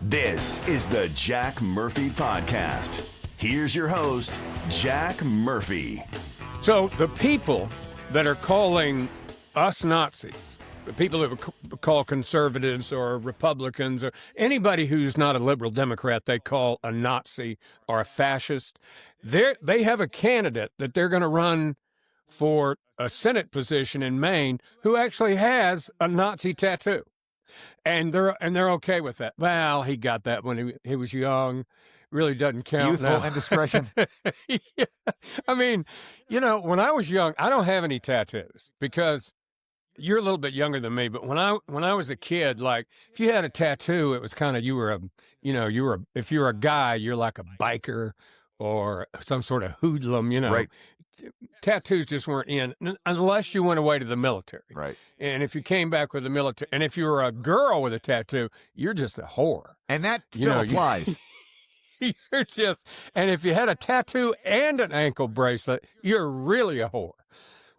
This is the Jack Murphy Podcast. Here's your host, Jack Murphy. So the people that are calling us Nazis, the people that call conservatives or Republicans or anybody who's not a liberal Democrat, they call a Nazi or a fascist. They have a candidate that they're going to run for a Senate position in Maine who actually has a Nazi tattoo. And they're okay with that. Well, he got that when he was young. Really doesn't count. Youthful now. indiscretion. Yeah. I mean, when I was young, I don't have any tattoos because you're a little bit younger than me. But when I was a kid, like if you had a tattoo, it was kind of if you're a guy, you're like a biker or some sort of hoodlum. Right. Tattoos just weren't in unless you went away to the military. Right. And if you came back with the military, and if you were a girl with a tattoo, you're just a whore. And that still applies. You're just, and if you had a tattoo and an ankle bracelet, you're really a whore.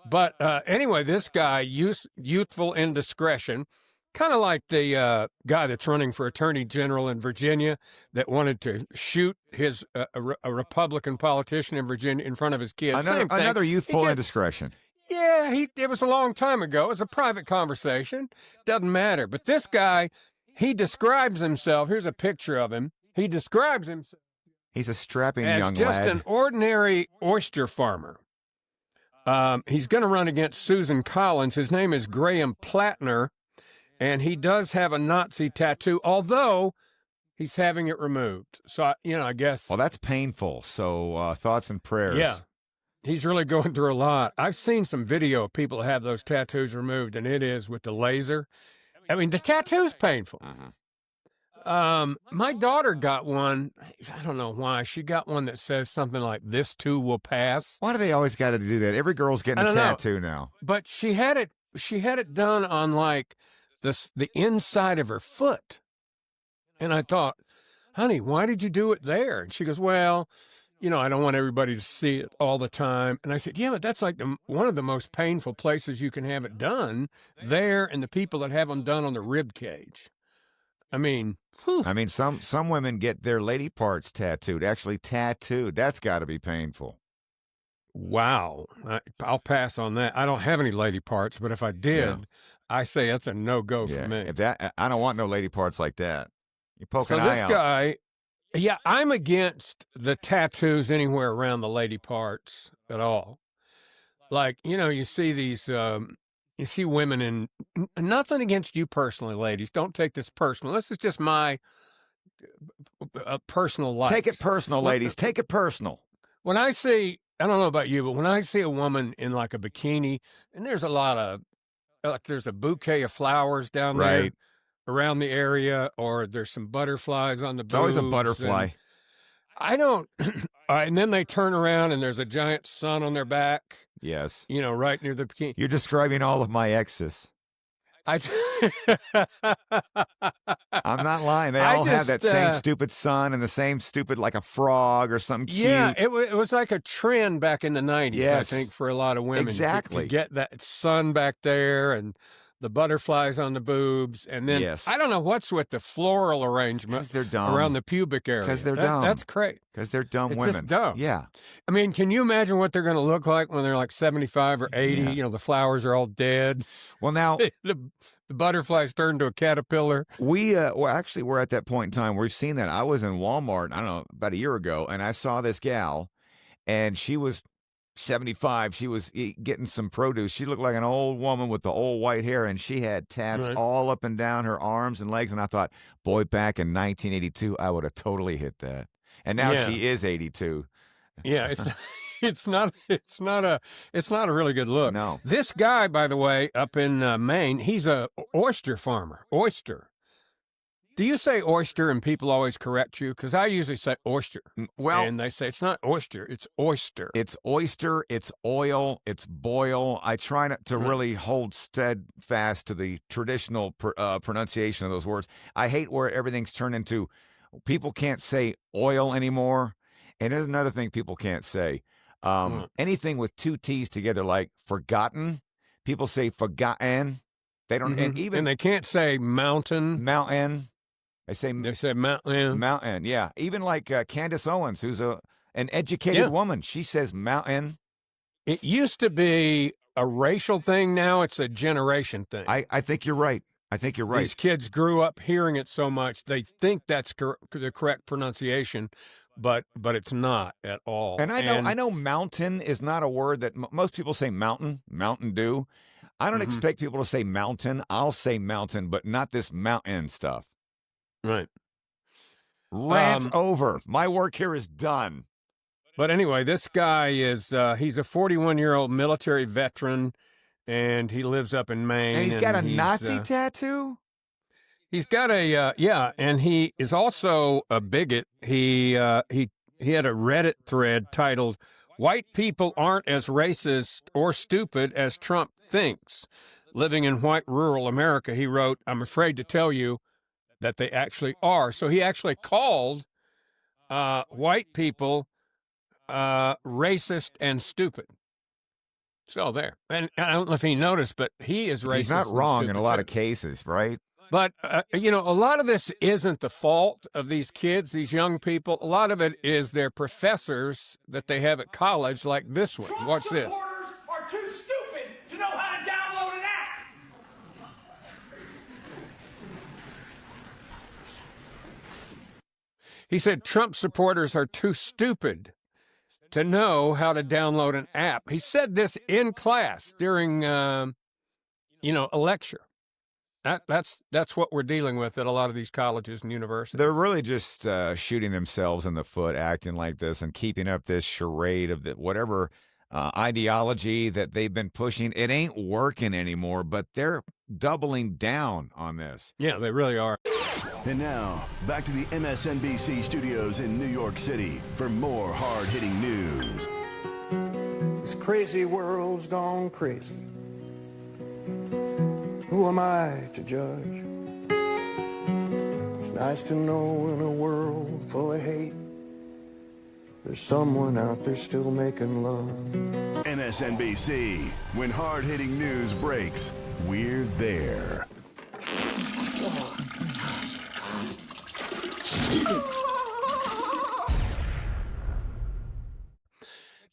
But anyway, this guy, youthful indiscretion, kind of like the guy that's running for attorney general in Virginia that wanted to shoot a Republican politician in Virginia in front of his kids. Another youthful indiscretion. Yeah, it was a long time ago. It's a private conversation. Doesn't matter. But this guy, he describes himself. Here's a picture of him. He describes himself. He's a strapping as young just lad. An ordinary oyster farmer. He's going to run against Susan Collins. His name is Graham Plattner, and he does have a Nazi tattoo, although he's having it removed. So, I guess. Well, that's painful. So thoughts and prayers. Yeah. He's really going through a lot. I've seen some video of people have those tattoos removed, and it is with the laser. I mean, the tattoo's painful. Uh-huh. My daughter got one. I don't know why. She got one that says something like, "This too will pass." Why do they always got to do that? Every girl's getting a tattoo now. But she had it done on like the inside of her foot. And I thought, honey, why did you do it there? And she goes, well, I don't want everybody to see it all the time. And I said, yeah, but that's like one of the most painful places you can have it done there, and the people that have them done on the rib cage. I mean, whew. I mean, some women get their lady parts tattooed, actually tattooed. That's got to be painful. Wow. I'll pass on that. I don't have any lady parts, but if I did, I say that's a no-go for me. I don't want no lady parts like that. You poke an eye out. So this guy, I'm against the tattoos anywhere around the lady parts at all. Like, you see these... You see women in, nothing against you personally, ladies. Don't take this personal. This is just my personal life. Take it personal, ladies. Take it personal. When I see, I don't know about you, but when I see a woman in like a bikini, and there's a lot of, like there's a bouquet of flowers down there around the area, or there's some butterflies on the boobs. It's always a butterfly. I don't, and then they turn around and there's a giant sun on their back. Yes. Right near the bikini. You're describing all of my exes. I'm not lying. They all have that same stupid sun and the same stupid, like a frog or something cute. Yeah, it was like a trend back in the 90s, yes. I think, for a lot of women. Exactly. To get that sun back there and the butterflies on the boobs. And then I don't know what's with the floral arrangement they're dumb. Around the pubic area. Because they're dumb. That's great. Because they're dumb it's women. Just dumb. Yeah. I mean, can you imagine what they're going to look like when they're like 75 or 80? Yeah. The flowers are all dead. Well, now... the butterflies turn to a caterpillar. We're at that point in time where we've seen that. I was in Walmart, I don't know, about a year ago, and I saw this gal, and she was 75. She was getting some produce. She looked like an old woman with the old white hair, and she had tats all up and down her arms and legs. And I thought, boy, back in 1982, I would have totally hit that. And now she is 82. Yeah, it's not a really good look. No. This guy, by the way, up in Maine, he's a oyster farmer. Oyster. Do you say oyster and people always correct you? Because I usually say oyster. Well, and they say it's not oyster, it's oyster. It's oyster, it's oil, it's boil. I try not to really hold steadfast to the traditional pronunciation of those words. I hate where everything's turned into, people can't say oil anymore. And there's another thing people can't say. Anything with two T's together, like forgotten. People say forgotten. They don't, and they can't say mountain. They say mountain. mountain. Yeah. Even like Candace Owens, who's an educated woman. She says mountain. It used to be a racial thing. Now it's a generation thing. I think you're right. I think you're right. These kids grew up hearing it so much, they think that's the correct pronunciation, but it's not at all. And I know mountain is not a word that most people say mountain, Mountain Dew. I don't expect people to say mountain. I'll say mountain, but not this mountain stuff. Right. Rant over. My work here is done. But anyway, this guy is, he's a 41-year-old military veteran, and he lives up in Maine. And he's got a Nazi tattoo? He's got and he is also a bigot. He had a Reddit thread titled, "White people aren't as racist or stupid as Trump thinks." Living in white rural America, he wrote, "I'm afraid to tell you that they actually are." So he actually called white people racist and stupid. So there. And I don't know if he noticed, but he is racist. He's not wrong in a lot of cases, right? But, a lot of this isn't the fault of these kids, these young people. A lot of it is their professors that they have at college, like this one. Watch this. Trump supporters are too stupid to know how to download an app. He said Trump supporters are too stupid to know how to download an app. He said this in class during, a lecture. That's what we're dealing with at a lot of these colleges and universities. They're really just shooting themselves in the foot, acting like this and keeping up this charade of whatever ideology that they've been pushing. It ain't working anymore, but they're doubling down on this. Yeah, they really are. And now, back to the MSNBC studios in New York City for more hard-hitting news. This crazy world's gone crazy. Who am I to judge? It's nice to know in a world full of hate, there's someone out there still making love. MSNBC, when hard-hitting news breaks, we're there.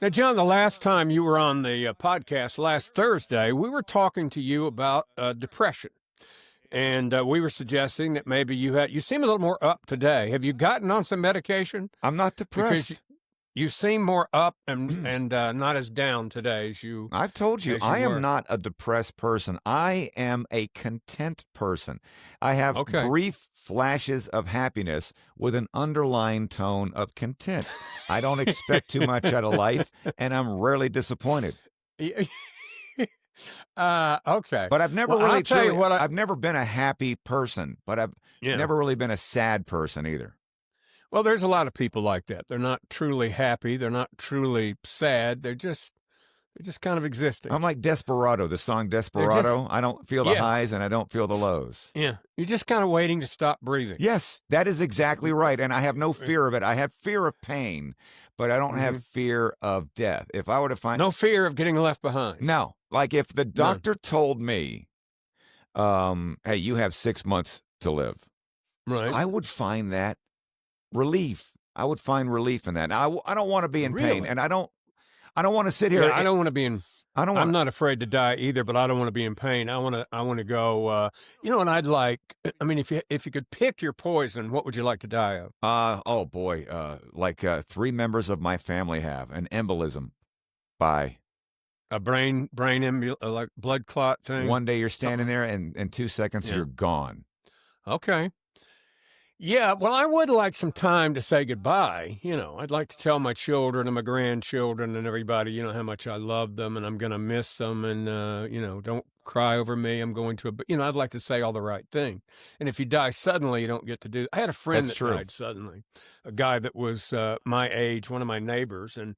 Now, John, the last time you were on the podcast last Thursday, we were talking to you about depression. And we were suggesting that maybe you seem a little more up today. Have you gotten on some medication? I'm not depressed. Because you seem more up and not as down today as you. I've told you, I were. am not a depressed person. I am a content person. I have brief flashes of happiness with an underlying tone of content. I don't expect too much out of life, and I'm rarely disappointed. Okay. But I've never I've never been a happy person, but I've never really been a sad person either. Well, there's a lot of people like that. They're not truly happy. They're not truly sad. They're just kind of existing. I'm like Desperado, the song Desperado. I don't feel the highs and I don't feel the lows. Yeah. You're just kind of waiting to stop breathing. Yes, that is exactly right. And I have no fear of it. I have fear of pain, but I don't have fear of death. If I were to find... No fear of getting left behind. No. Like if the doctor told me, hey, you have 6 months to live. Right. I would find that relief. I would find relief in that. Now, I don't want to be in pain, and I don't want to sit here. I don't want to be in. I'm not afraid to die either, but I don't want to be in pain. I want to go. And I'd like. I mean, if you could pick your poison, what would you like to die of? Oh boy, like 3 members of my family have an embolism by a brain like blood clot thing. One day you're standing there, and in 2 seconds you're gone. Okay. Yeah, well, I would like some time to say goodbye. I'd like to tell my children and my grandchildren and everybody, how much I love them and I'm going to miss them and, don't cry over me. I'm going to, I'd like to say all the right thing. And if you die suddenly, you don't get to do. I had a friend that died suddenly, a guy that was my age, one of my neighbors, and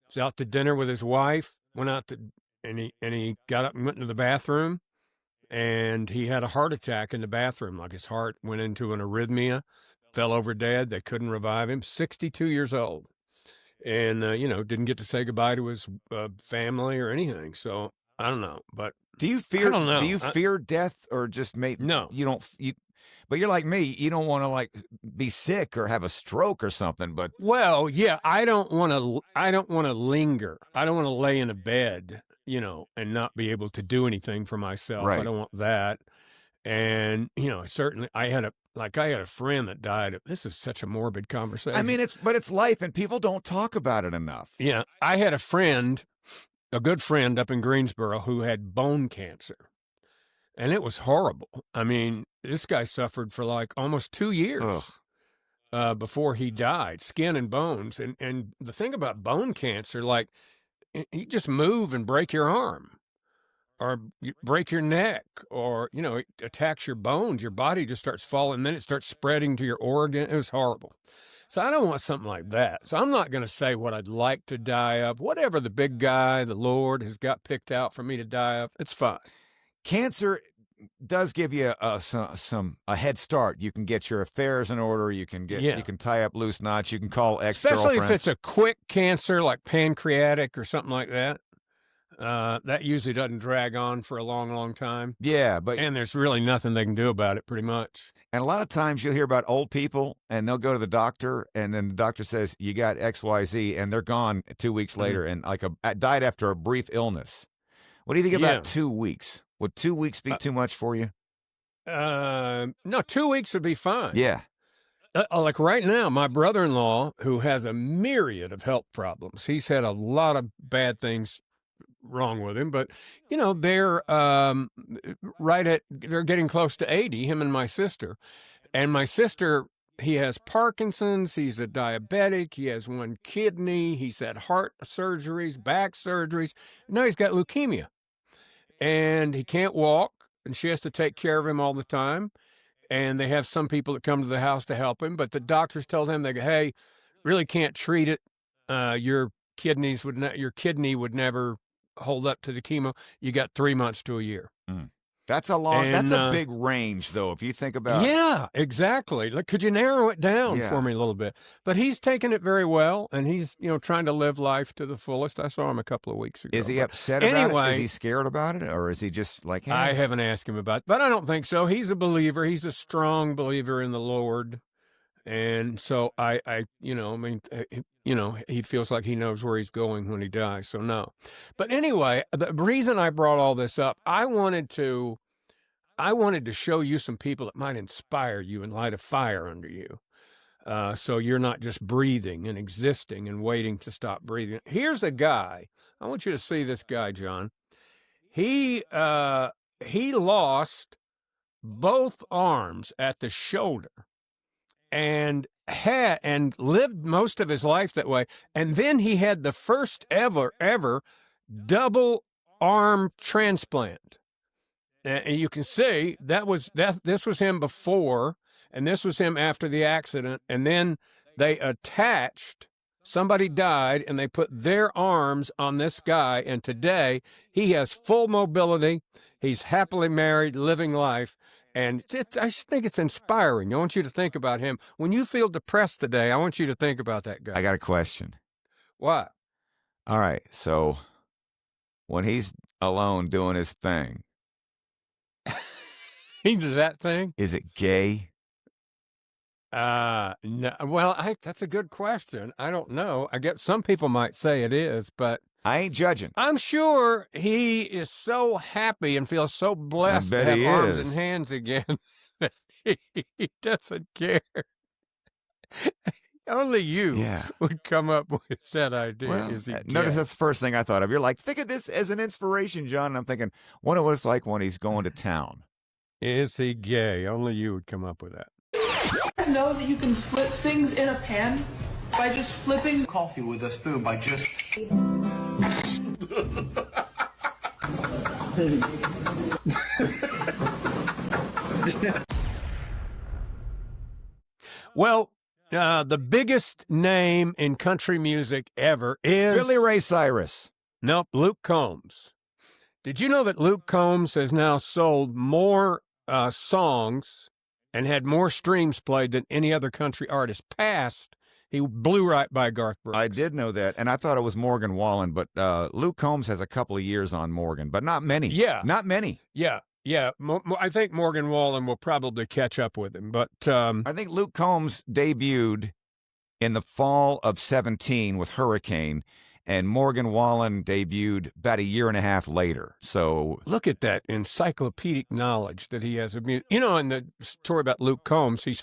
was out to dinner with his wife, and he got up and went into the bathroom. And he had a heart attack in the bathroom, like his heart went into an arrhythmia, fell over dead. They couldn't revive him. 62 years old. And, didn't get to say goodbye to his family or anything. So I don't know. But do you fear, I don't know. Do you fear death or just No. You don't, But you're like me. You don't want to like be sick or have a stroke or something. But Well, yeah, I don't want to. I don't want to linger. I don't want to lay in a bed, and not be able to do anything for myself. I Right. don't want that. And certainly, I had a friend that died. This is such a morbid conversation. I mean, it's life, and people don't talk about it enough. Yeah, I had a good friend up in Greensboro who had bone cancer, and it was horrible. I mean, this guy suffered for like almost 2 years before he died, skin and bones. And the thing about bone cancer, like you just move and break your arm, or you break your neck, or it attacks your bones. Your body just starts falling, and then it starts spreading to your organ. It was horrible. So I don't want something like that. So I'm not going to say what I'd like to die of. Whatever the big guy, the Lord, has got picked out for me to die of, it's fine. Cancer does give you a head start. You can get your affairs in order. You can you can tie up loose knots. You can call ex-girlfriends. Especially if it's a quick cancer like pancreatic or something like that. That usually doesn't drag on for a long, long time. Yeah, and there's really nothing they can do about it, pretty much. And a lot of times you'll hear about old people, and they'll go to the doctor, and then the doctor says, you got XYZ, and they're gone 2 weeks later, and died after a brief illness. What do you think about 2 weeks? Would 2 weeks be too much for you? No, 2 weeks would be fine. Yeah. Like right now, my brother-in-law, who has a myriad of health problems, he's had a lot of bad things wrong with him, but they're they're getting close to 80, him and my sister. And my sister, he has Parkinson's, he's a diabetic, he has one kidney, he's had heart surgeries, back surgeries. Now he's got leukemia, and he can't walk, and she has to take care of him all the time. And they have some people that come to the house to help him, but the doctors told him, they go, hey, really can't treat it. Your kidney would never hold up to the chemo. You got 3 months to a year. That's a big range, though, if you think about. Yeah, exactly. Look, could you narrow it down for me a little bit? But he's taken it very well, and he's trying to live life to the fullest. I saw him a couple of weeks ago. Is he upset about it? Is he scared about it, or is he just like, hey? I haven't asked him about it, but I don't think so. He's a believer. He's a strong believer in the Lord. And so he feels like he knows where he's going when he dies. So no. But anyway, the reason I brought all this up, I wanted to show you some people that might inspire you and light a fire under you. So you're not just breathing and existing and waiting to stop breathing. Here's a guy. I want you to see this guy, John. He lost both arms at the shoulder, and lived most of his life that way. And then he had the first ever double arm transplant. And you can see this was him before, and this was him after the accident. And then somebody died, and they put their arms on this guy. And today he has full mobility. He's happily married, living life. And I just think it's inspiring. I want you to think about him. When you feel depressed today, I want you to think about that guy. I got a question. What? All right. So when he's alone doing his thing. He does that thing? Is it gay? No. Well, that's a good question. I don't know. I guess some people might say it is, but I ain't judging. I'm sure he is so happy and feels so blessed to have arms and hands again that he doesn't care. Only you would come up with that idea. Well, notice that's the first thing I thought of. You're like, think of this as an inspiration, John. And I'm thinking, what it was like when he's going to town. Is he gay? Only you would come up with that. You know that you can flip things in a pan by just flipping coffee with a spoon by just... Well, the biggest name in country music ever is... Billy Ray Cyrus. Nope, Luke Combs. Did you know that Luke Combs has now sold more songs and had more streams played than any other country artist past? He blew right by Garth Brooks. I did know that, and I thought it was Morgan Wallen, but Luke Combs has a couple of years on Morgan, but not many. Yeah. Not many. Yeah. Yeah, I think Morgan Wallen will probably catch up with him. But I think Luke Combs debuted in the fall of 17 with Hurricane, and Morgan Wallen debuted about a year and a half later. So look at that encyclopedic knowledge that he has. You know, in the story about Luke Combs, he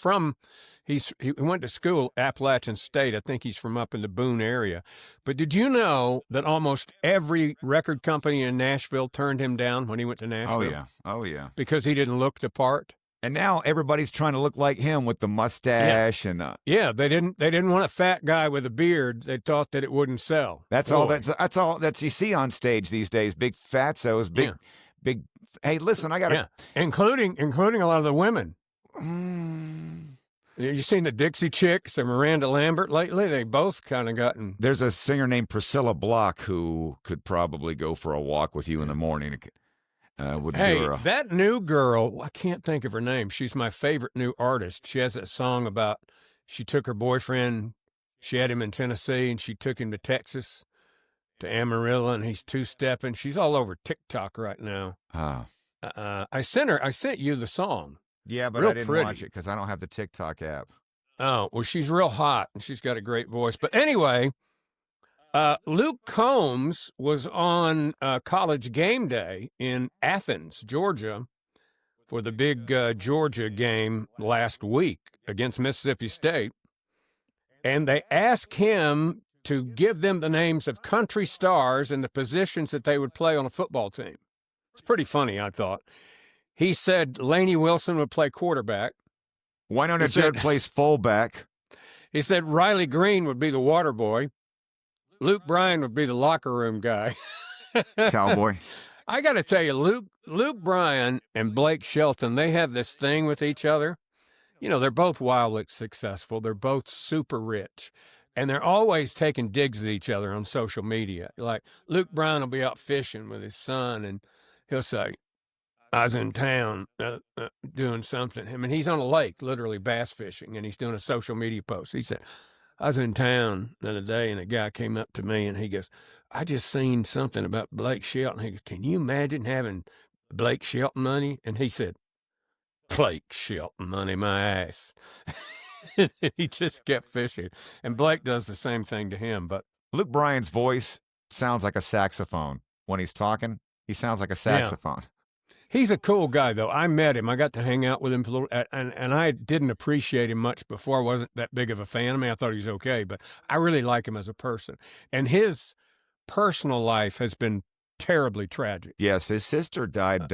went to school Appalachian State. I think he's from up in the Boone area. But did you know that almost every record company in Nashville turned him down when he went to Nashville? Oh yeah, because he didn't look the part. And now everybody's trying to look like him with the mustache and yeah, they didn't want a fat guy with a beard. They thought that it wouldn't sell. That's all you see on stage these days. Big fatzos, big. Hey, listen, I got to including a lot of the women. You seen the Dixie Chicks or Miranda Lambert lately? They both kind of gotten. There's a singer named Priscilla Block who could probably go for a walk with you in the morning. That new girl, I can't think of her name. She's my favorite new artist. She has that song about she took her boyfriend, she had him in Tennessee, and she took him to Texas, to Amarillo, and he's two-stepping. She's all over TikTok right now. I sent you the song. Yeah, but real I didn't pretty. watch it because I don't have the TikTok app. Oh, well, she's real hot, and she's got a great voice. But anyway, Luke Combs was on College Game Day in Athens, Georgia, for the big Georgia game last week against Mississippi State. And they asked him to give them the names of country stars and the positions that they would play on a football team. It's pretty funny, I thought. He said Lainey Wilson would play quarterback. Winona Judd plays fullback. He said Riley Green would be the water boy. Luke Bryan would be the locker room guy. Cowboy. I got to tell you, Luke Bryan and Blake Shelton, they have this thing with each other. You know, they're both wildly successful. They're both super rich. And they're always taking digs at each other on social media. Like, Luke Bryan will be out fishing with his son, and he'll say, I was in town doing something. I mean, he's on a lake, literally bass fishing, and he's doing a social media post. He said, I was in town the other day, and a guy came up to me, and he goes, I just seen something about Blake Shelton. He goes, can you imagine having Blake Shelton money? And he said, Blake Shelton money, my ass. He just kept fishing. And Blake does the same thing to him. But Luke Bryan's voice sounds like a saxophone. When he's talking, he sounds like a saxophone. Yeah. He's a cool guy, though. I met him. I got to hang out with him for a little, and I didn't appreciate him much before. I wasn't that big of a fan. I mean, I thought he was okay, but I really like him as a person. And his personal life has been terribly tragic. Yes, his sister died.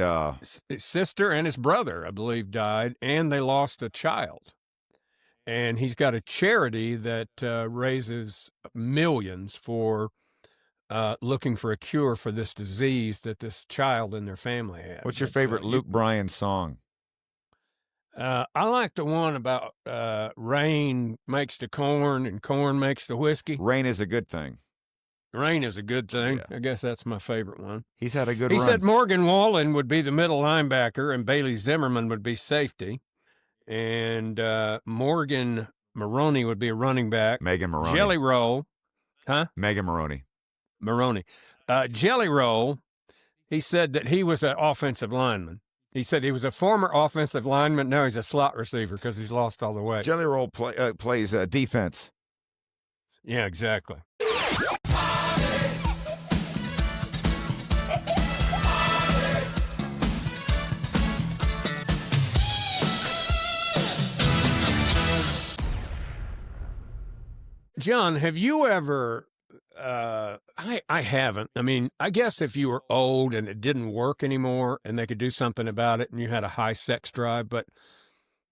His sister and his brother, I believe, died, and they lost a child. And he's got a charity that raises millions for looking for a cure for this disease that this child and their family has. What's your favorite Luke Bryan song? I like the one about rain makes the corn and corn makes the whiskey. Rain is a good thing. Rain is a good thing. Yeah. I guess that's my favorite one. He's had a good run. He said Morgan Wallen would be the middle linebacker and Bailey Zimmerman would be safety. And Morgan Maroney would be a running back. Megan Maroney. Jelly Roll. Huh? Megan Maroney. Jelly Roll, he said that he was an offensive lineman. He said he was a former offensive lineman. Now he's a slot receiver because he's lost all the weight. Jelly Roll plays defense. Yeah, exactly. John, have you ever... I haven't. I mean, I guess if you were old and it didn't work anymore and they could do something about it and you had a high sex drive, but,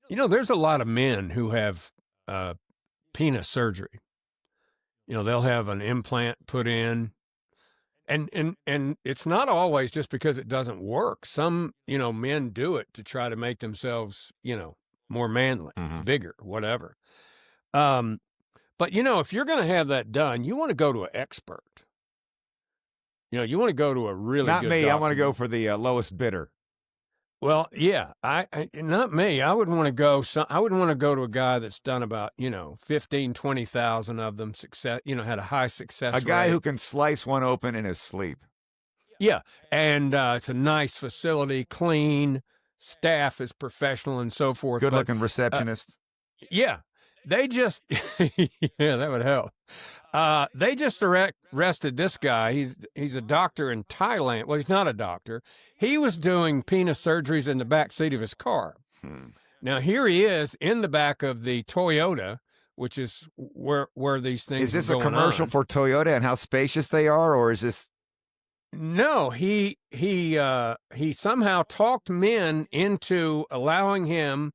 you know, there's a lot of men who have penis surgery. You know, they'll have an implant put in and it's not always just because it doesn't work. Some, you know, men do it to try to make themselves, you know, more manly, bigger, whatever. But, you know, if you're going to have that done, you want to go to an expert. You know, you want to go to a really Not good me. doctor. I want to go for the lowest bidder. Well, yeah, I not me. I wouldn't want to go. I wouldn't want to go to a guy that's done about, you know, 15, 20,000 of them success. You know, had a high success A guy rate. who can slice one open in his sleep. Yeah, and it's a nice facility, clean, staff is professional and so forth. Good but, looking receptionist. Yeah, they just yeah, that would help. They just arrested this guy. He's a doctor in Thailand. Well, he's not a doctor. He was doing penis surgeries in the back seat of his car. Now here he is in the back of the Toyota, which is where these things. Is this are a going commercial on. for Toyota and how spacious they are, or is this? No, he somehow talked men into allowing him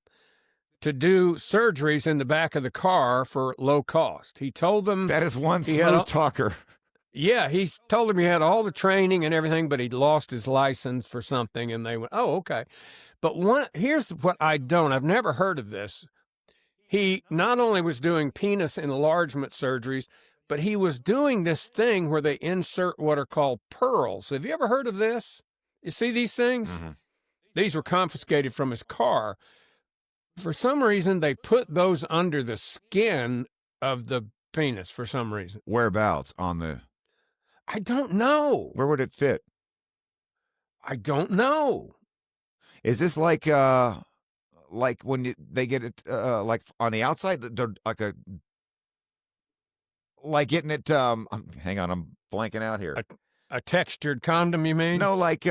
to do surgeries in the back of the car for low cost. He told them That is one he had smooth talker. Yeah, he told him he had all the training and everything, but he'd lost his license for something, and they went, "Oh, okay." But here's what I've never heard of this. He not only was doing penis enlargement surgeries, but he was doing this thing where they insert what are called pearls. Have you ever heard of this? You see these things? Mm-hmm. These were confiscated from his car. For some reason, they put those under the skin of the penis for some reason. Whereabouts on the? I don't know. Where would it fit? I don't know. Is this like when they get it like on the outside, they're like getting it? Hang on, I'm blanking out here. A textured condom, you mean? No, like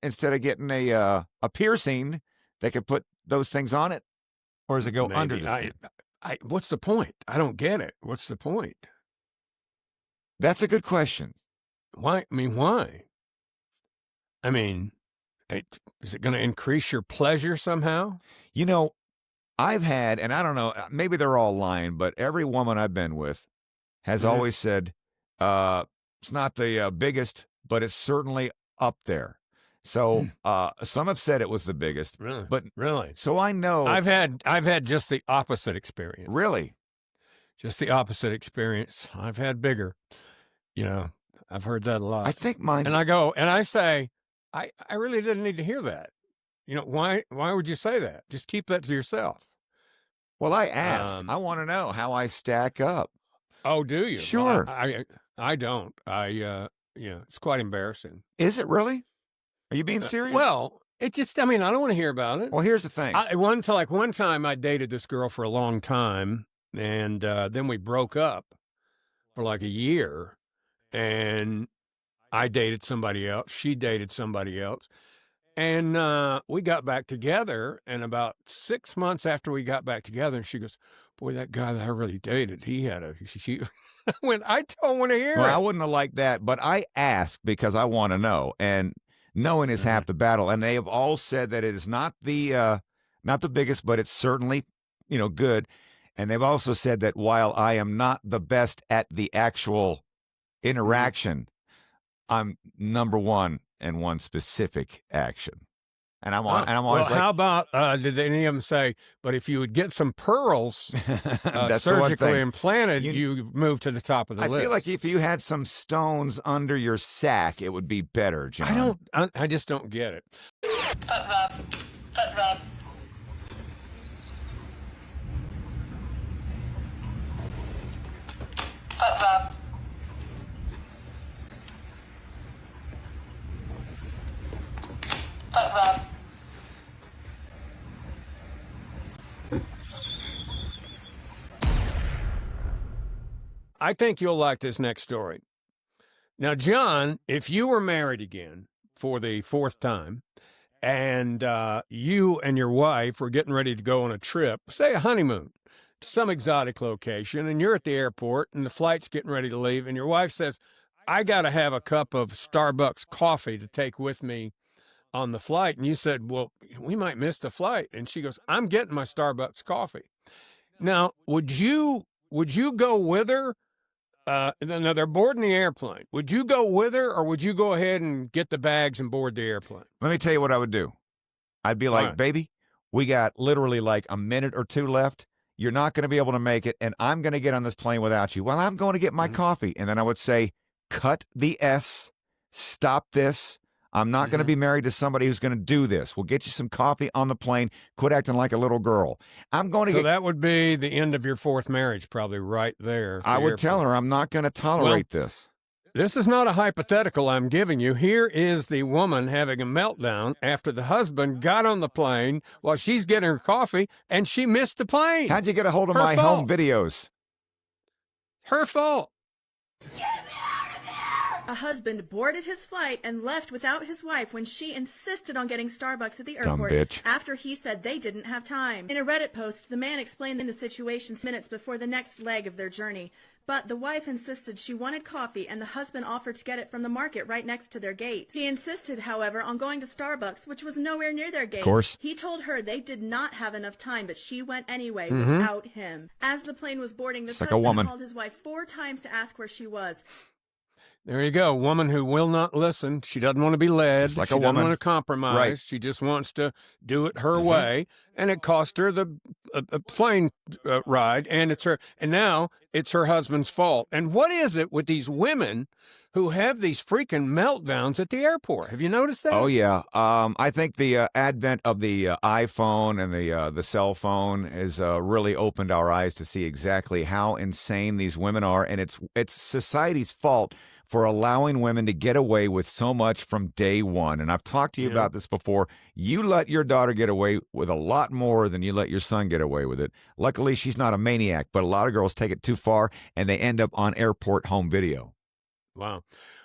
instead of getting a piercing, they could put those things on it, or does it go under the skin? What's the point? I don't get it. What's the point? That's a good question. Why? I mean, why? I mean, is it going to increase your pleasure somehow? You know, I've had, and I don't know, maybe they're all lying, but every woman I've been with has always said, it's not the biggest, but it's certainly up there. So some have said it was the biggest. Really? But really? So I know. I've had just the opposite experience. Really? Just the opposite experience. I've had bigger. You know, I've heard that a lot. I think mine's. And I go, and I say, I really didn't need to hear that. You know, why would you say that? Just keep that to yourself. Well, I asked. I want to know how I stack up. Oh, do you? Sure. Well, I don't. It's quite embarrassing. Is it really? Are you being serious? Well, I don't want to hear about it. Well, here's the thing. One time I dated this girl for a long time, and then we broke up for like a year, and I dated somebody else. She dated somebody else. And we got back together, and about 6 months after we got back together, and she goes, "Boy, that guy that I really dated, he had a..." She I went, "I don't want to hear it." I wouldn't have liked that, but I asked because I want to know, and knowing is half the battle. And they have all said that it is not the biggest, but it's certainly, good. And they've also said that while I am not the best at the actual interaction, I'm number one in one specific action. And I'm always like, how about, did any of them say, but if you would get some pearls that's the one surgically thing. implanted, you move to the top of the list? I feel like if you had some stones under your sack, it would be better, John. I just don't get it. Butt rub. Butt rub. Butt rub. Butt rub. I think you'll like this next story. Now, John, if you were married again for the fourth time, and you and your wife were getting ready to go on a trip, say a honeymoon, to some exotic location, and you're at the airport, and the flight's getting ready to leave, and your wife says, "I got to have a cup of Starbucks coffee to take with me on the flight," and you said, "Well, we might miss the flight," and she goes, "I'm getting my Starbucks coffee." Now, would you go with her? Now they're boarding the airplane. Would you go with her, or would you go ahead and get the bags and board the airplane? Let me tell you what I would do. I'd be like, "Baby, we got literally like a minute or two left. You're not going to be able to make it, and I'm going to get on this plane without you. Well, I'm going to get my coffee." And then I would say, "Cut the S. Stop this. I'm not going to be married to somebody who's going to do this. We'll get you some coffee on the plane. Quit acting like a little girl. I'm going to So that would be the end of your fourth marriage, probably right there. I would tell her I'm not going to tolerate this. This is not a hypothetical I'm giving you. Here is the woman having a meltdown after the husband got on the plane while she's getting her coffee, and she missed the plane. How'd you get a hold of Her my fault. home videos? Her fault. A husband boarded his flight and left without his wife when she insisted on getting Starbucks at the Dumb airport bitch. after he said they didn't have time. In a Reddit post, the man explained the situation minutes before the next leg of their journey. But the wife insisted she wanted coffee, and the husband offered to get it from the market right next to their gate. He insisted, however, on going to Starbucks, which was nowhere near their gate. Of course. He told her they did not have enough time, but she went anyway without him. As the plane was boarding, this It's like a husband woman. called his wife 4 times to ask where she was. There you go. Woman who will not listen. She doesn't want to be led. Just like she a doesn't woman. want to compromise. Right. She just wants to do it her way, and it cost her a plane ride, and it's her. And now it's her husband's fault. And what is it with these women who have these freaking meltdowns at the airport? Have you noticed that? Oh yeah, I think the advent of the iPhone and the cell phone has really opened our eyes to see exactly how insane these women are, and it's society's fault for allowing women to get away with so much from day one. And I've talked to you about this before. You let your daughter get away with a lot more than you let your son get away with it. Luckily, she's not a maniac, but a lot of girls take it too far, and they end up on airport home video. Wow.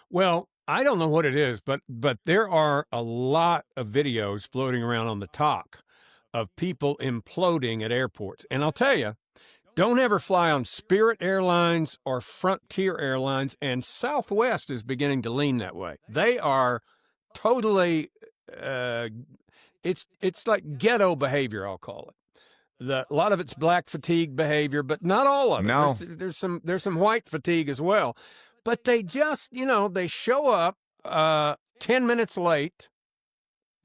Well, I don't know what it is, but there are a lot of videos floating around on the talk of people imploding at airports. And I'll tell you, don't ever fly on Spirit Airlines or Frontier Airlines, and Southwest is beginning to lean that way. They are totally, it's like ghetto behavior, I'll call it. A lot of it's black fatigue behavior, but not all of it. No. There's some white fatigue as well. But they just, they show up 10 minutes late,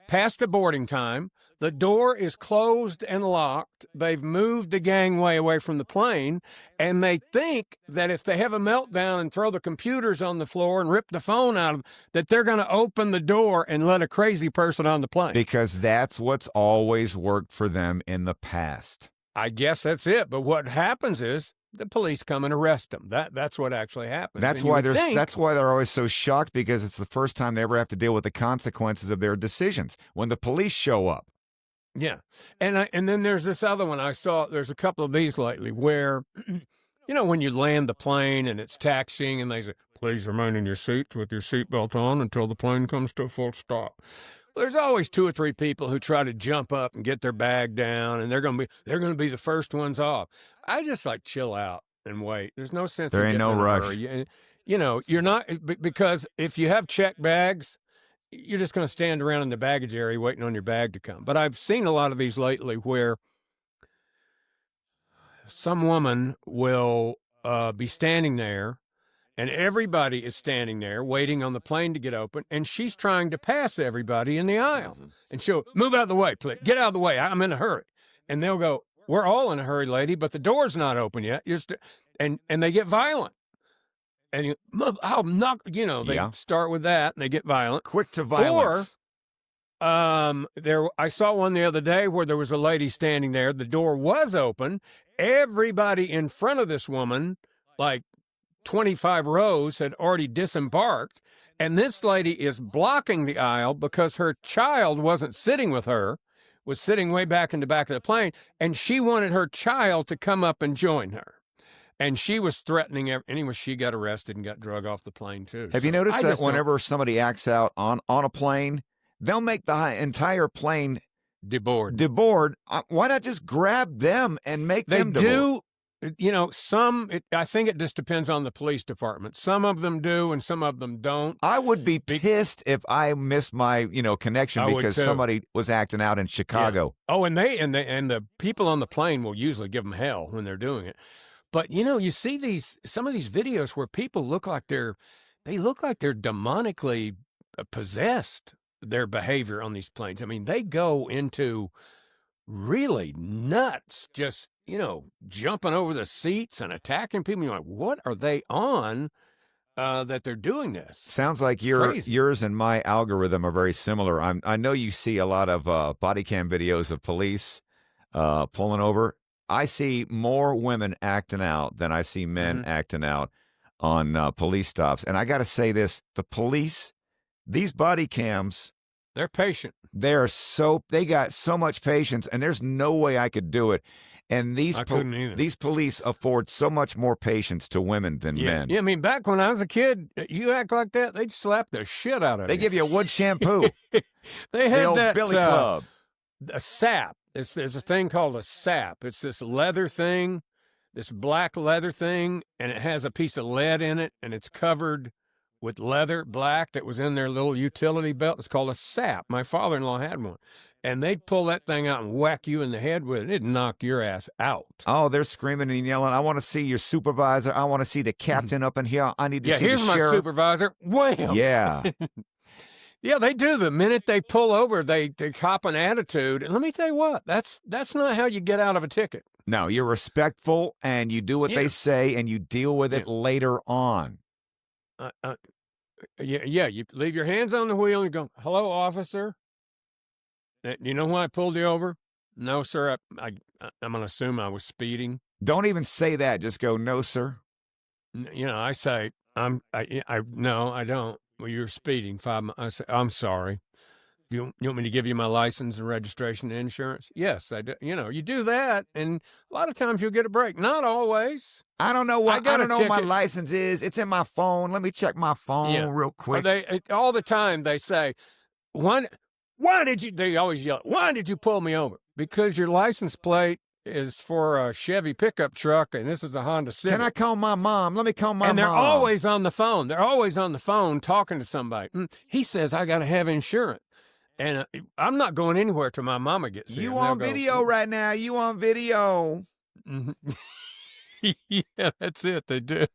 past the boarding time. The door is closed and locked. They've moved the gangway away from the plane, and they think that if they have a meltdown and throw the computers on the floor and rip the phone out of them, that they're going to open the door and let a crazy person on the plane. Because that's what's always worked for them in the past. I guess that's it. But what happens is the police come and arrest them. That's what actually happens. That's why they're always so shocked, because it's the first time they ever have to deal with the consequences of their decisions when the police show up. Yeah. And then there's this other one I saw. There's a couple of these lately where, when you land the plane and it's taxiing and they say, please remain in your seats with your seatbelt on until the plane comes to a full stop. Well, there's always 2 or 3 people who try to jump up and get their bag down, and they're going to be the first ones off. I just chill out and wait. There's no sense. There ain't no rush. You're not, because if you have checked bags, you're just going to stand around in the baggage area waiting on your bag to come. But I've seen a lot of these lately where some woman will be standing there, and everybody is standing there waiting on the plane to get open, and she's trying to pass everybody in the aisle. And she'll move out of the way, please. Get out of the way. I'm in a hurry. And they'll go, we're all in a hurry, lady, but the door's not open yet. And they get violent. And I'm not, they start with that and they get violent. Quick to violence. Or I saw one the other day where there was a lady standing there. The door was open. Everybody in front of this woman, 25 rows, had already disembarked. And this lady is blocking the aisle because her child wasn't sitting with her, was sitting way back in the back of the plane. And she wanted her child to come up and join her. And she was threatening. Anyway, she got arrested and got drug off the plane, too. Have you noticed that whenever somebody acts out on a plane, they'll make the entire plane deboard? Why not just grab them and make them deboard? They do. I think it just depends on the police department. Some of them do and some of them don't. I would be pissed if I missed my, connection because somebody was acting out in Chicago. Yeah. Oh, and the people on the plane will usually give them hell when they're doing it. But, you see some of these videos where people look like they're demonically possessed, their behavior on these planes. I mean, they go into really nuts, just, jumping over the seats and attacking people. You're like, what are they on that they're doing this? Sounds like yours and my algorithm are very similar. I know you see a lot of body cam videos of police pulling over. I see more women acting out than I see men acting out. on police stops. And I got to say this, the police, these body cams, They're patient. they got so much patience, and there's no way I could do it. And I couldn't either. these police afford so much more patience to women than men. Yeah, I mean, back when I was a kid, you act like that, they'd slap the shit out of They you. give you a wood shampoo. They The had old that Billy Club. a sap. There's a thing called a sap. It's this leather thing, this black leather thing, and it has a piece of lead in it, and it's covered with leather, black, that was in their little utility belt. It's called a sap. My father-in-law had one. And they'd pull that thing out and whack you in the head with it. It'd knock your ass out. Oh, they're screaming and yelling, I want to see your supervisor. I want to see the captain up in here. I need to see the here's my sheriff. supervisor. Wham! Yeah. Yeah, they do. The minute they pull over, they cop an attitude. And let me tell you what, that's not how you get out of a ticket. No, you're respectful, and you do what they say, and you deal with it later on. Yeah, you leave your hands on the wheel and you go, hello, officer. You know why I pulled you over? No, sir. I'm going to assume I was speeding. Don't even say that. Just go, no, sir. You know, I say, no, I don't. Well, you're speeding. I say, I'm sorry. You want me to give you my license and registration and insurance? Yes, I do. You know, you do that, and a lot of times you'll get a break. Not always. I don't know what I know what my license is. It's in my phone. Let me check my phone real quick. All the time they say, why did you? They always yell, why did you pull me over? Because your license plate is for a Chevy pickup truck, and this is a Honda Civic. Can I call my mom? Let me call my mom. And they're always on the phone. They're always on the phone talking to somebody. He says, I got to have insurance. And I'm not going anywhere till my mama gets here. You on video right now. You on video. Yeah, that's it. They do.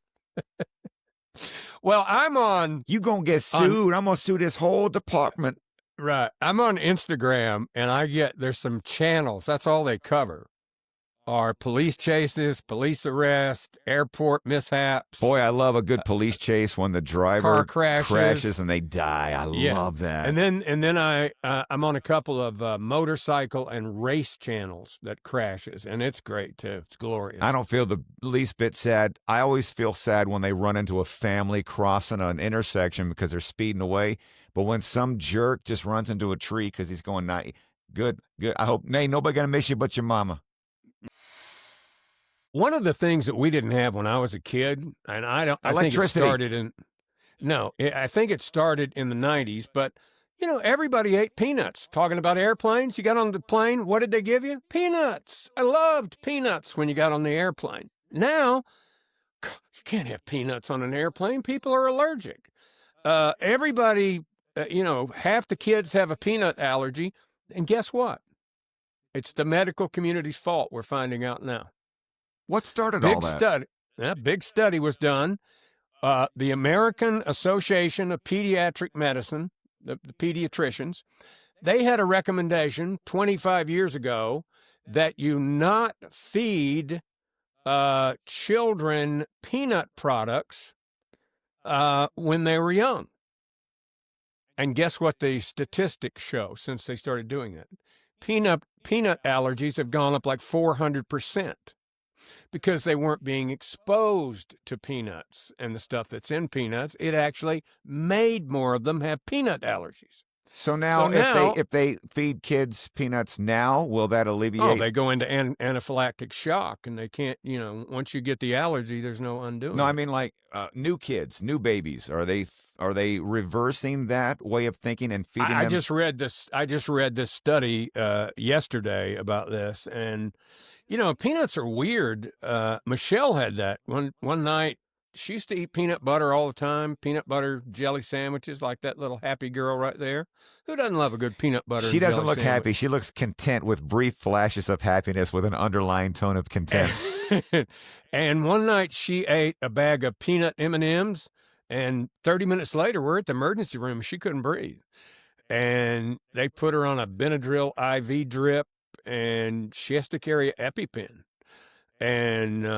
Well, I'm on. You going to get sued. I'm going to sue this whole department. Right. I'm on Instagram, and there's some channels. That's all they cover. Are police chases, police arrests, airport mishaps. Boy, I love a good police chase when the driver car crashes and they die. I love that. And then I'm on a couple of motorcycle and race channels that crashes, and it's great too. It's glorious. I don't feel the least bit sad. I always feel sad when they run into a family crossing an intersection because they're speeding away. But when some jerk just runs into a tree because he's going 90, good. I hope nobody gonna miss you but your mama. One of the things that we didn't have when I was a kid, and I think it started I think it started in the 90s, but, everybody ate peanuts. Talking about airplanes, you got on the plane, what did they give you? Peanuts. I loved peanuts when you got on the airplane. Now, you can't have peanuts on an airplane. People are allergic. Everybody, half the kids have a peanut allergy, and guess what? It's the medical community's fault, we're finding out now. What started all that? Big study was done. The American Association of Pediatric Medicine, the pediatricians, they had a recommendation 25 years ago that you not feed children peanut products when they were young. And guess what the statistics show since they started doing that? Peanut allergies have gone up like 400%. Because they weren't being exposed to peanuts and the stuff that's in peanuts. It actually made more of them have peanut allergies. So now if they feed kids peanuts now, will that alleviate? Oh, they go into anaphylactic shock, and they can't, once you get the allergy, there's no undoing. No, I mean like new kids, new babies. Are they reversing that way of thinking and feeding them? I just read this study yesterday about this, and peanuts are weird. Michelle had that one night. She used to eat peanut butter all the time, peanut butter jelly sandwiches, like that little happy girl right there. Who doesn't love a good peanut butter? She doesn't look sandwich? happy. She looks content with brief flashes of happiness with an underlying tone of content. And one night she ate a bag of peanut M&Ms, and 30 minutes later, we're at the emergency room. She couldn't breathe. And they put her on a Benadryl IV drip, and she has to carry an EpiPen. And,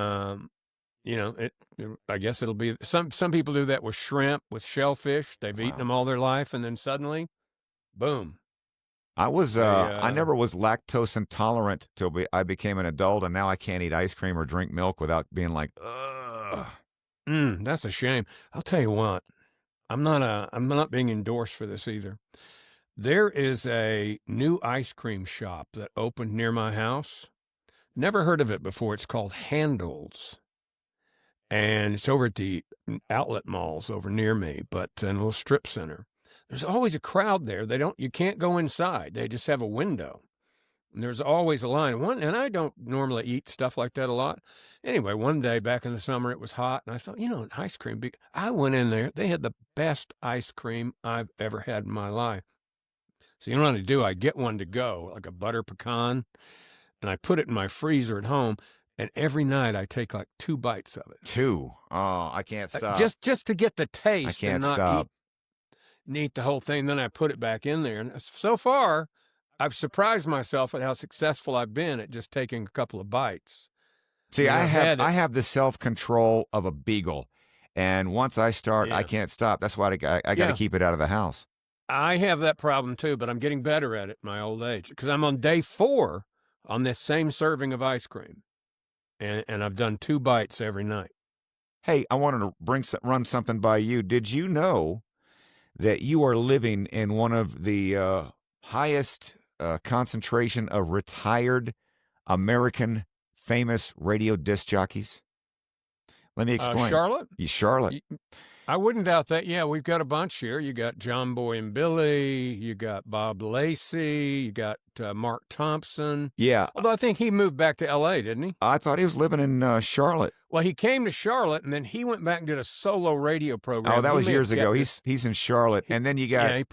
I guess it'll be some people do that with shrimp, with shellfish. They've eaten them all their life, and then suddenly, boom. I never was lactose intolerant till I became an adult, and now I can't eat ice cream or drink milk without being like, ugh. That's a shame. I'll tell you what. I'm not being endorsed for this either. There is a new ice cream shop that opened near my house. Never heard of it before. It's called Handles. And it's over at the outlet malls over near me, but in a little strip center. There's always a crowd there. You can't go inside. They just have a window. And there's always a line. And I don't normally eat stuff like that a lot. Anyway, one day back in the summer, it was hot, and I thought, an ice cream. I went in there. They had the best ice cream I've ever had in my life. So you know what I do? I get one to go, like a butter pecan, and I put it in my freezer at home. And every night I take like 2 bites of it. 2? Oh, I can't stop. Just to get the taste. I can't and not stop. Eat the whole thing. Then I put it back in there. And so far, I've surprised myself at how successful I've been at just taking a couple of bites. See, I have the self-control of a beagle. And once I start, I can't stop. That's why I got to keep it out of the house. I have that problem too, but I'm getting better at it in my old age because I'm on day 4 on this same serving of ice cream. And I've done 2 bites every night. Hey, I wanted to run something by you. Did you know that you are living in one of the highest concentration of retired American famous radio disc jockeys? Let me explain. Charlotte? Charlotte. I wouldn't doubt that. Yeah, we've got a bunch here. You got John Boy and Billy. You got Bob Lacey. You got Mark Thompson. Yeah. Although I think he moved back to L.A., didn't he? I thought he was living in Charlotte. Well, he came to Charlotte, and then he went back and did a solo radio program. Oh, that was years ago. He's in Charlotte. And then you got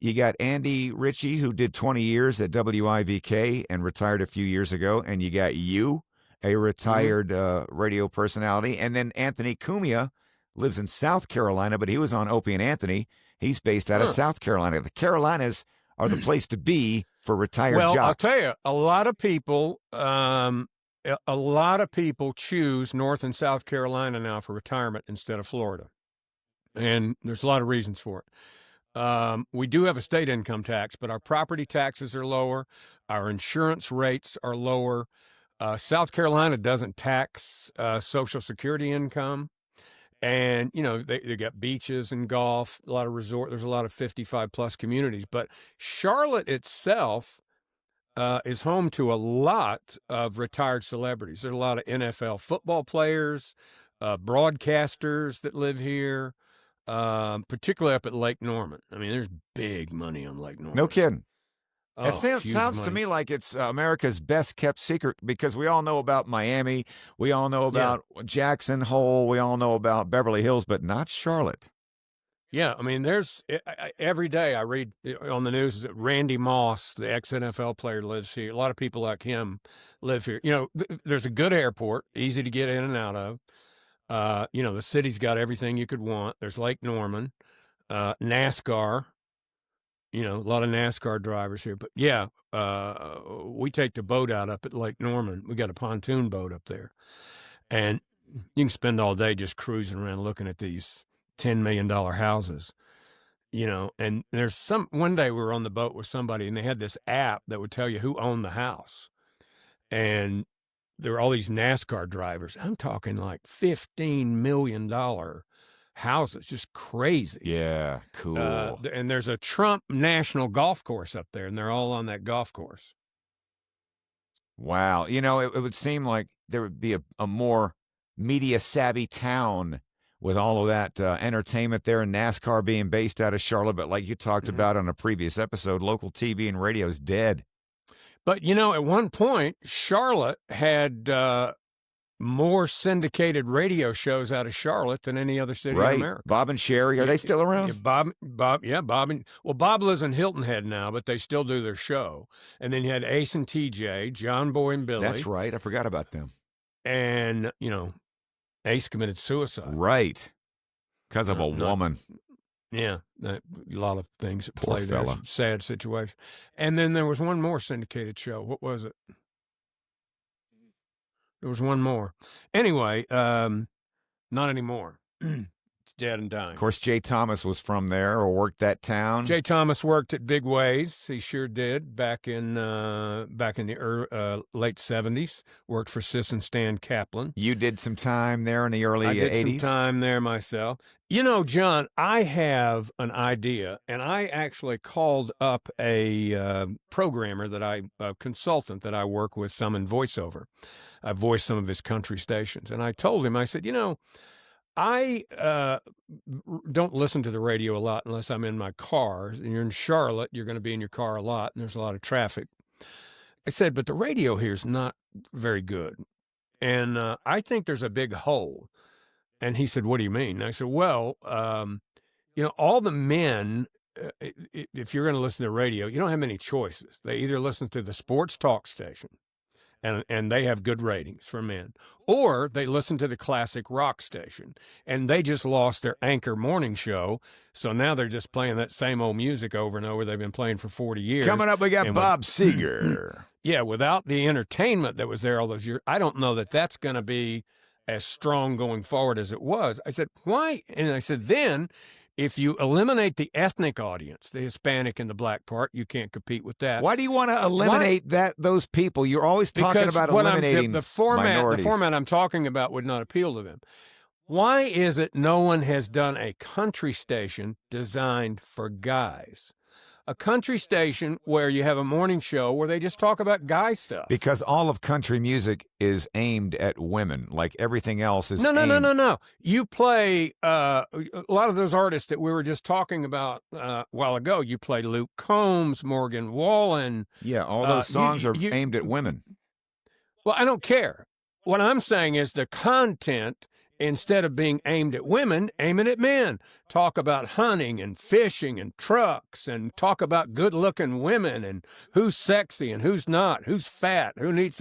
you got Andy Ritchie, who did 20 years at WIVK and retired a few years ago. And you got you, a retired radio personality. And then Anthony Cumia lives in South Carolina, but he was on Opie and Anthony. He's based out of South Carolina. The Carolinas are the place to be for retired jocks. Well, I'll tell you, a lot of people choose North and South Carolina now for retirement instead of Florida. And there's a lot of reasons for it. We do have a state income tax, but our property taxes are lower. Our insurance rates are lower. South Carolina doesn't tax Social Security income. And, they got beaches and golf, a lot of there's a lot of 55-plus communities. But Charlotte itself is home to a lot of retired celebrities. There's a lot of NFL football players, broadcasters that live here, particularly up at Lake Norman. I mean, there's big money on Lake Norman. No kidding. It huge sounds money. to me like it's America's best kept secret because we all know about Miami. We all know about Jackson Hole. We all know about Beverly Hills, but not Charlotte. Yeah, I mean, every day I read on the news that Randy Moss, the ex-NFL player, lives here. A lot of people like him live here. There's a good airport, easy to get in and out of. The city's got everything you could want. There's Lake Norman, NASCAR. A lot of NASCAR drivers here. But, we take the boat out up at Lake Norman. We got a pontoon boat up there. And you can spend all day just cruising around looking at these $10 million houses, and there's one day we were on the boat with somebody and they had this app that would tell you who owned the house. And there were all these NASCAR drivers. I'm talking like $15 million houses, just crazy. Yeah, cool. And there's a Trump National Golf Course up there, and they're all on that golf course. Wow. It would seem like there would be a more media-savvy town with all of that entertainment there and NASCAR being based out of Charlotte. But like you talked about on a previous episode, local TV and radio is dead. But, at one point, Charlotte had more syndicated radio shows out of Charlotte than any other city in America. Bob and Sherry, are they still around? Bob. Bob lives in Hilton Head now, but they still do their show. And then you had Ace and TJ, John Boy and Billy. That's right. I forgot about them. And, Ace committed suicide. Right. Because of a woman. Yeah. A lot of things at Poor play there. fella. Sad situation. And then there was one more syndicated show. What was it? There was one more. Anyway, not anymore. It's dead and dying. Of course, Jay Thomas was from there or worked that town. Jay Thomas worked at Big Ways. He sure did back in the late 70s. Worked for Sis and Stan Kaplan. You did some time there in the early 80s? I did some time there myself. You know, John, I have an idea, and I actually called up a programmer a consultant that I work with some in voiceover. I voiced some of his country stations, and I told him, I said, you know, I don't listen to the radio a lot unless I'm in my car. And you're in Charlotte, you're going to be in your car a lot, and there's a lot of traffic. I said, but the radio here is not very good, and I think there's a big hole. And he said, what do you mean? And I said, well, you know, all the men, if you're going to listen to radio, you don't have many choices. They either listen to the sports talk station, and they have good ratings for men, or they listen to the classic rock station, and they just lost their anchor morning show, so now they're just playing that same old music over and over they've been playing for 40 years. Coming up, we got Bob Seger. Yeah, without the entertainment that was there all those years, I don't know that that's going to be as strong going forward as it was. I said, why? And I said, then if you eliminate the ethnic audience, the Hispanic and the black part, you can't compete with that. Why do you want to eliminate those people? You're always talking about eliminating the format. minorities. The format I'm talking about would not appeal to them. Why is it no one has done a country station designed for guys? A country station where you have a morning show where they just talk about guy stuff. Because all of country music is aimed at women, like everything else is. No. You play a lot of those artists that we were just talking about a while ago. You play Luke Combs, Morgan Wallen. Yeah, all those songs are aimed at women. Well, I don't care. What I'm saying is the content, instead of being aimed at women, aim it at men. Talk about hunting and fishing and trucks, and talk about good-looking women and who's sexy and who's not, who's fat, who needs,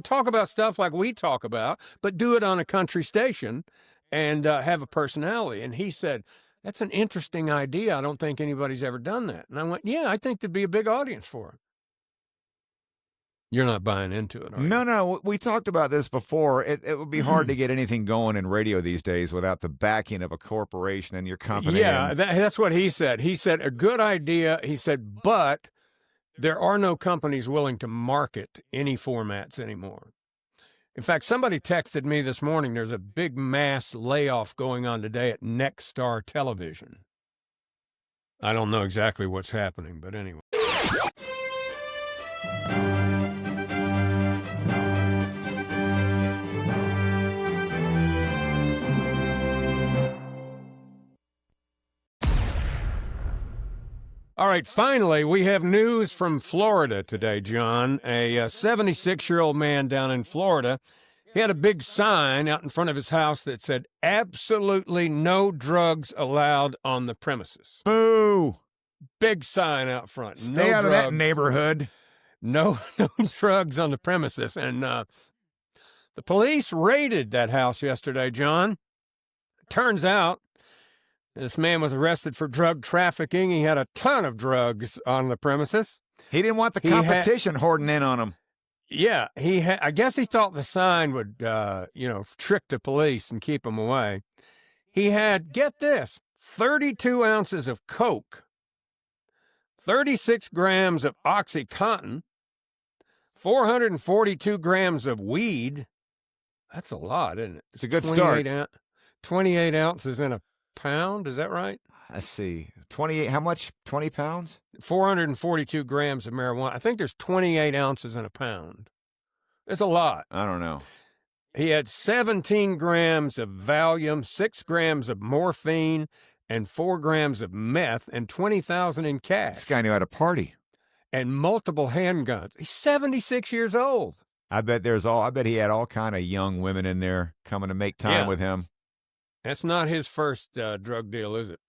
talk about stuff like we talk about, but do it on a country station and have a personality. And he said, that's an interesting idea. I don't think anybody's ever done that. And I went, yeah, I think there'd be a big audience for it. You're not buying into it, are you? No. We talked about this before. It would be hard to get anything going in radio these days without the backing of a corporation and your company. Yeah, that's what he said. He said, a good idea. He said, but there are no companies willing to market any formats anymore. In fact, somebody texted me this morning, there's a big mass layoff going on today at Nexstar Television. I don't know exactly what's happening, but anyway. All right, finally, we have news from Florida today, John. A 76-year-old man down in Florida, he had a big sign out in front of his house that said, absolutely no drugs allowed on the premises. Boo! Big sign out front. Stay out of that neighborhood. No drugs on the premises. And the police raided that house yesterday, John. Turns out, this man was arrested for drug trafficking. He had a ton of drugs on the premises. He didn't want the competition hoarding in on him. Yeah, I guess he thought the sign would, trick the police and keep them away. He had, get this, 32 ounces of coke, 36 grams of OxyContin, 442 grams of weed. That's a lot, isn't it? It's a good start. 28 ounces in a pound, is that right? Let's see. 28, how much? 20 pounds? 442 grams of marijuana. I think there's 28 ounces in a pound. It's a lot. I don't know. He had 17 grams of Valium, 6 grams of morphine, and 4 grams of meth, and $20,000 in cash. This guy knew how to party. And multiple handguns. He's 76 years old. I bet he had all kind of young women in there coming to make time with him. That's not his first drug deal, is it?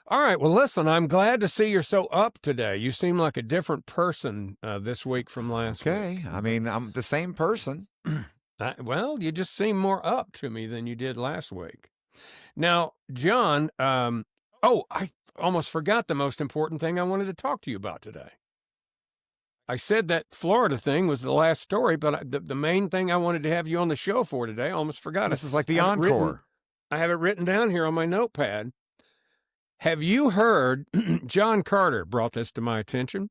All right. Well, listen, I'm glad to see you're so up today. You seem like a different person this week from last week. Okay. I mean, I'm the same person. Well, you just seem more up to me than you did last week. Now, John, I almost forgot the most important thing I wanted to talk to you about today. I said that Florida thing was the last story, but the main thing I wanted to have you on the show for today, I almost forgot. This is like the encore. I have it written down here on my notepad. Have you heard, John Carter brought this to my attention.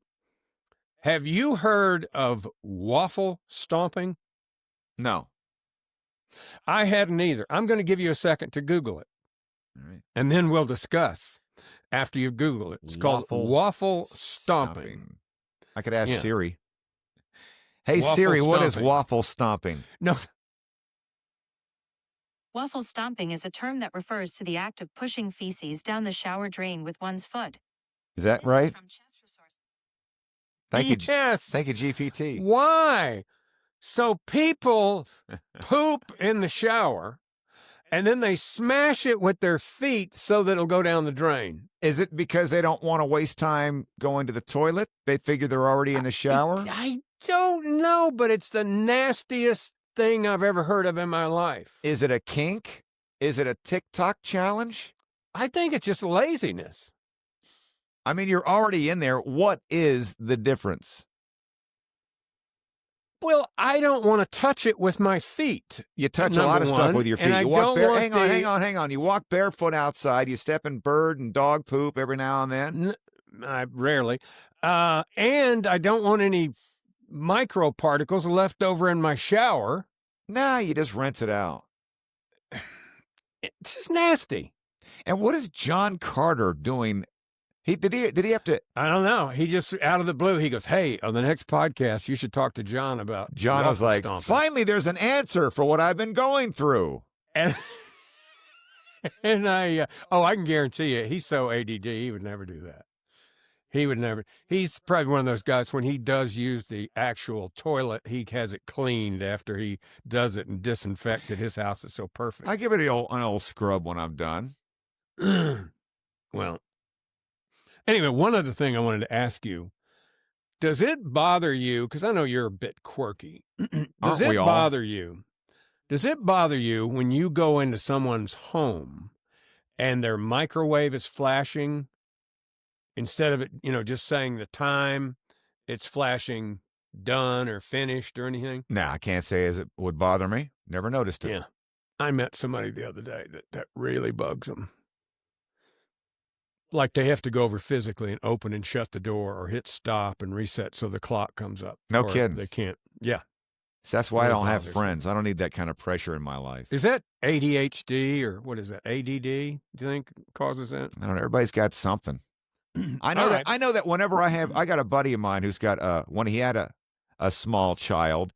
Have you heard of waffle stomping? No. I hadn't either. I'm going to give you a second to Google it. All right. And then we'll discuss after you've Googled it. It's called waffle stomping. I could ask Yeah. Siri. Hey, Waffle Siri, what is stomping. waffle stomping? No. Waffle stomping is a term that refers to the act of pushing feces down the shower drain with one's foot. Is that This is right? from Chef's Resource. Thank you. Yes. Thank you, GPT. Why? So people poop in the shower, and then they smash it with their feet so that it'll go down the drain. Is it because they don't want to waste time going to the toilet? They figure they're already in the shower? I don't know, but it's the nastiest thing I've ever heard of in my life. Is it a kink? Is it a TikTok challenge? I think it's just laziness. I mean, you're already in there. What is the difference? Well, I don't want to touch it with my feet. You touch a lot of Number stuff one, with your feet. and I You walk don't bare. want Hang on. You walk barefoot outside. You step in bird and dog poop every now and then. Rarely. And I don't want any microparticles left over in my shower. Nah, you just rinse it out. It's just nasty. And what is John Carter doing? Did he have to? I don't know. He just, out of the blue, he goes, hey, on the next podcast, you should talk to John about John was waffle like, stomping. finally, there's an answer for what I've been going through. And, I can guarantee you, he's so ADD, he would never do that. He would never. He's probably one of those guys, when he does use the actual toilet, he has it cleaned after he does it and disinfected. His house is so perfect. I give it an old scrub when I'm done. Well, anyway, one other thing I wanted to ask you. Does it bother you, because I know you're a bit quirky, does it bother you when you go into someone's home and their microwave is flashing? Instead of it, just saying the time, it's flashing done or finished or anything? Nah, I can't say as it would bother me. Never noticed it. Yeah. I met somebody the other day that really bugs them. Like they have to go over physically and open and shut the door or hit stop and reset so the clock comes up. No Or kidding. They can't. Yeah. So that's why I Really don't have bothers friends. I don't need that kind of pressure in my life. Is that ADHD or what is that? ADD? Do you think causes that? I don't know. Everybody's got something. I know All that. right. I know that whenever I got a buddy of mine who's got when he had a small child,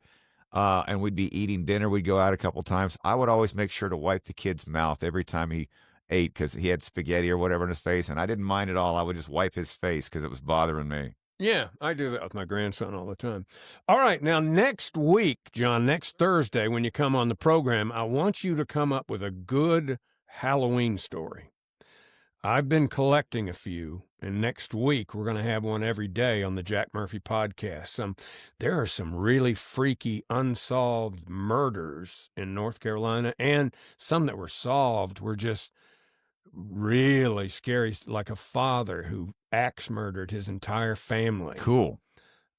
and we'd be eating dinner, we'd go out a couple times. I would always make sure to wipe the kid's mouth every time he ate because he had spaghetti or whatever in his face, and I didn't mind at all. I would just wipe his face because it was bothering me. Yeah, I do that with my grandson all the time. All right, now next week, John, next Thursday when you come on the program, I want you to come up with a good Halloween story. I've been collecting a few, and next week we're going to have one every day on the Jack Murphy podcast. There are some really freaky unsolved murders in North Carolina, and some that were solved were just really scary, like a father who axe murdered his entire family. Cool.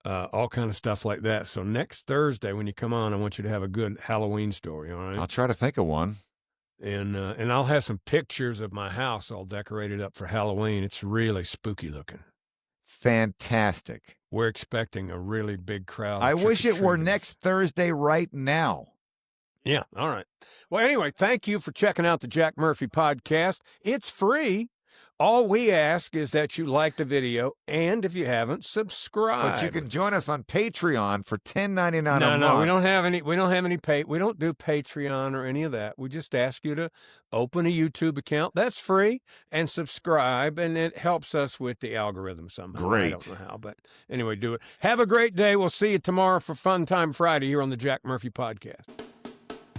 All kind of stuff like that. So next Thursday when you come on, I want you to have a good Halloween story, all right? I'll try to think of one. And I'll have some pictures of my house all decorated up for Halloween. It's really spooky looking. Fantastic. We're expecting a really big crowd. I wish it were trick-or-treaters. next Thursday right now. Yeah, all right. Well, anyway, thank you for checking out the Jack Murphy podcast. It's free. All we ask is that you like the video, and if you haven't, subscribe. But you can join us on Patreon for $10.99 a month. No, we don't have any. We don't do Patreon or any of that. We just ask you to open a YouTube account. That's free, and subscribe, and it helps us with the algorithm somehow. Great. I don't know how, but anyway, do it. Have a great day. We'll see you tomorrow for Fun Time Friday here on the Jack Murphy podcast.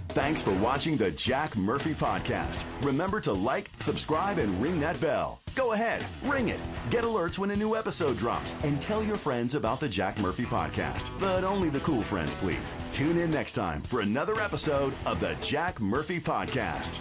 Thanks for watching the Jack Murphy Podcast. Remember to like, subscribe, and ring that bell. Go ahead, ring it. Get alerts when a new episode drops. And tell your friends about the Jack Murphy Podcast. But only the cool friends, please. Tune in next time for another episode of the Jack Murphy Podcast.